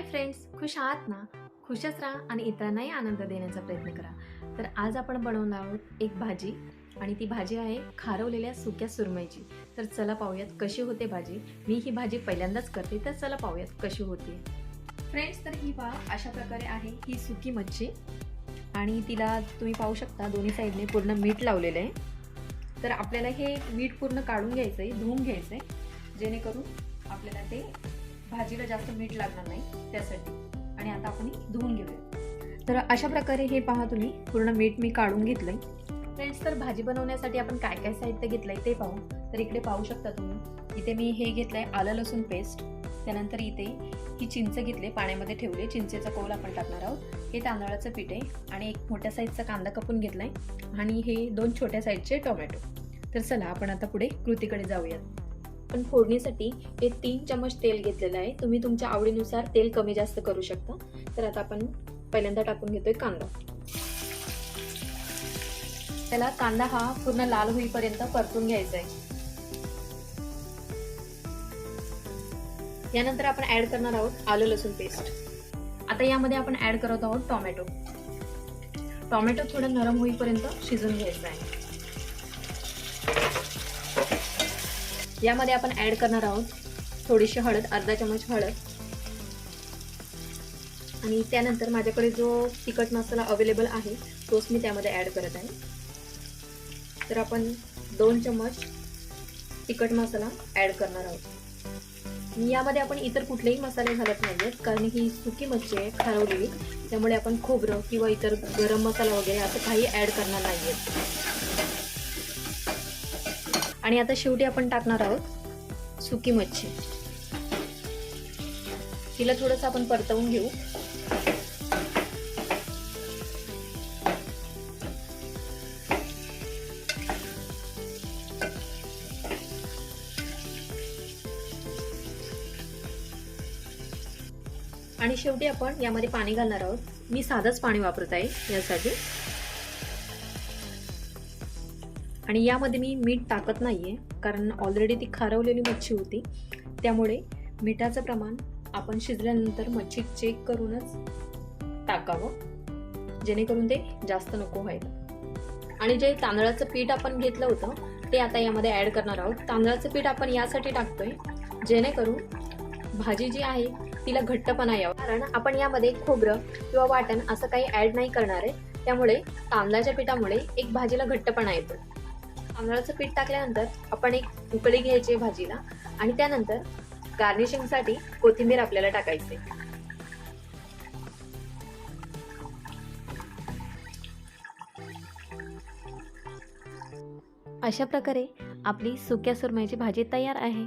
Hi friends, खुश आहात ना? खुशच राहा आणि इतरांनाही आनंद देण्याचा प्रयत्न करा. तर आज आपण बनवणार आहोत एक भाजी आणि ती भाजी आहे खारवलेल्या सुक्या सुरमईची. तर चला पाहूयात कशी होते भाजी. मी ही भाजी पहिल्यांदाच करते, तर चला पाहूयात कशी होते. फ्रेंड्स, तर ही पहा अशा प्रकारे आहे ही सुकी मच्छी आणि तिला तुम्ही पाहू शकता दोन्ही साईडने पूर्ण मीठ लावलेलं आहे. तर आपल्याला हे मीठ पूर्ण काढून घ्यायचं आहे, धुवून घ्यायचं आहे, जेणेकरून आपल्याला ते भाजीला जास्त मीठ लागणार नाही त्यासाठी. आणि आता आपण धुवून घेऊया. तर अशा प्रकारे हे पहा तुम्ही पूर्ण मीठ मी काढून घेतलंय. फ्रेंड्स, तर भाजी बनवण्यासाठी आपण काय काय साहित्य घेतलंय ते पाहू. तर इकडे पाहू शकता तुम्ही, इथे मी हे घेतलंय आलं लसूण पेस्ट. त्यानंतर इथे ही चिंच घेतले, पाण्यामध्ये ठेवले, चिंचेचा कोल आपण टाकणार आहोत. हे तांदळाचं पीठ आहे आणि एक मोठ्या साईजचा कांदा कापून घेतलाय आणि हे 2 छोट्या साईजचे टोमॅटो. तर चला आपण आता पुढे कृतीकडे जाऊयात. पण फोडणीसाठी हे 3 चमच तेल घेतलेलं आहे. तुम्ही तुमच्या आवडीनुसार तेल कमी जास्त करू शकता. तर आता आपण पहिल्यांदा टाकून घेतोय कांदा. त्याला कांदा हा पूर्ण लाल होईपर्यंत परतून घ्यायचा आहे. यानंतर आपण ऍड करणार आहोत आलं लसूण पेस्ट. आता यामध्ये आपण ऍड करत आहोत टोमॅटो. टोमॅटो थोडं नरम होईपर्यंत शिजून घ्यायचं आहे. यामध्ये आपण ऍड करणार आहोत थोडीशी हळद, अर्धा चमच हळद. आणि त्यानंतर माझ्याकडे जो तिखट मसाला अवेलेबल आहे तोच मी त्यामध्ये ऍड करत आहे. तर आपण 2 चमच तिखट मसाला ऍड करणार आहोत. यामध्ये आपण इतर कुठलेही मसाले घालत नाहीयेत, कारण ही सुकी मच्छी आहे खारवलेली, त्यामुळे आपण खोबरं किंवा इतर गरम मसाला वगैरे असं काही ऍड करणार नाहीयेत. आणि आता शेवटी आपण टाकणार आहोत सुकी मच्छी. तिला थोडंसं आपण परतवून घेऊ. आणि शेवटी आपण यामध्ये पाणी घालणार आहोत. मी साधंच पाणी वापरत आहे यासाठी. आणि यामध्ये मी मीठ टाकत नाहीये, कारण ऑलरेडी ती खारवलेली मच्छी होती. त्यामुळे मिठाचं प्रमाण आपण शिजल्यानंतर मच्छी चेक करूनच टाकावं, जेणेकरून ते जास्त नको व्हायला. आणि जे तांदळाचं पीठ आपण घेतलं होतं ते आता यामध्ये ऍड करणार आहोत. तांदळाचं पीठ आपण यासाठी टाकतोय जेणेकरून भाजी जी आहे तिला घट्टपणा यावा, कारण आपण यामध्ये खोबरं किंवा वाटण असं काही ऍड नाही करणार आहे. त्यामुळे तांदळाच्या पिठामुळे एक भाजीला घट्टपणा येतो. तांदळाचं पीठ टाकल्यानंतर आपण एक उकळी घ्यायची भाजीला आणि त्यानंतर गार्निशिंगसाठी कोथिंबीर आपल्याला टाकायची. अशा प्रकारे आपली सुक्या सुरमईची भाजी तयार आहे.